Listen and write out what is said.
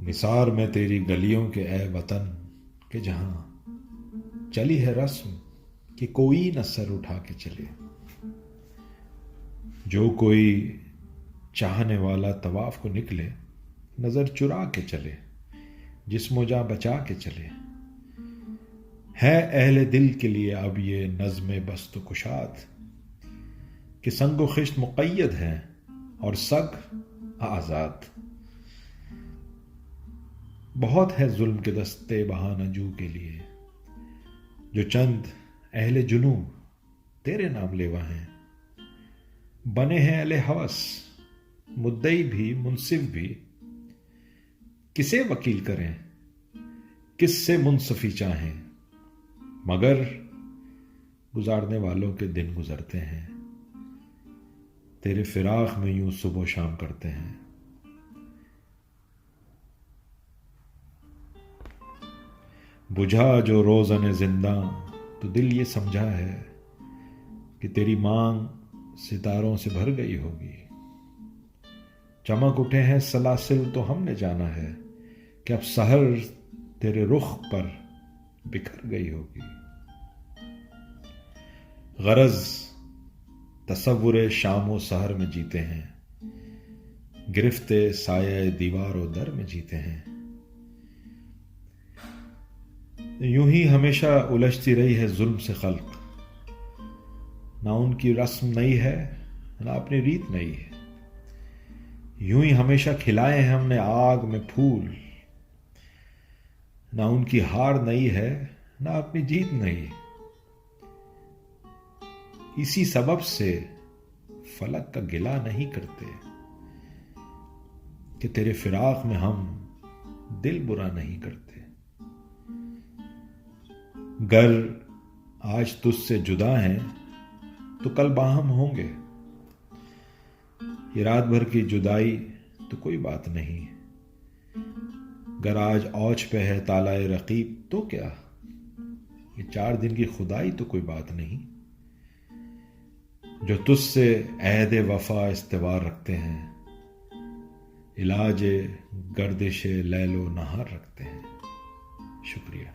نثار میں تیری گلیوں کے اے وطن کہ جہاں چلی ہے رسم کہ کوئی نہ سر اٹھا کے چلے. جو کوئی چاہنے والا طواف کو نکلے نظر چرا کے چلے، جسم و جاں بچا کے چلے. ہے اہل دل کے لیے اب یہ نظم بست و کشاد کہ سنگ و خشت مقید ہیں اور سگ آزاد. بہت ہے ظلم کے دستے بہانہ جو کے لیے، جو چند اہل جنوں تیرے نام لیوا ہیں. بنے ہیں اہل ہوس مدعی بھی منصف بھی، کسے وکیل کریں کس سے منصفی چاہیں. مگر گزارنے والوں کے دن گزرتے ہیں، تیرے فراق میں یوں صبح و شام کرتے ہیں. بجھا جو روزن زنداں تو دل یہ سمجھا ہے کہ تیری مانگ ستاروں سے بھر گئی ہوگی. چمک اٹھے ہیں سلاسل تو ہم نے جانا ہے کہ اب سحر تیرے رخ پر بکھر گئی ہوگی. غرض تصور شام و سحر میں جیتے ہیں، گرفتے سایہ دیوار و در میں جیتے ہیں. یوں ہی ہمیشہ الجھتی رہی ہے ظلم سے خلق، نہ ان کی رسم نئی ہے نہ اپنی ریت نئی ہے. یوں ہی ہمیشہ کھلائے ہیں ہم نے آگ میں پھول، نہ ان کی ہار نئی ہے نہ اپنی جیت نئی. اسی سبب سے فلک کا گلہ نہیں کرتے کہ تیرے فراق میں ہم دل برا نہیں کرتے. گر آج تجھ سے جدا ہیں تو کل باہم ہوں گے. یہ رات بھر کی جدائی تو کوئی بات نہیں، گر آج اوج پہ ہے تالائے رقیب تو کیا، یہ 4 دن کی خدائی تو کوئی بات نہیں. جو تجھ سے عہد وفا استوار رکھتے ہیں، علاج گردش لیل و نہار رکھتے ہیں. شکریہ.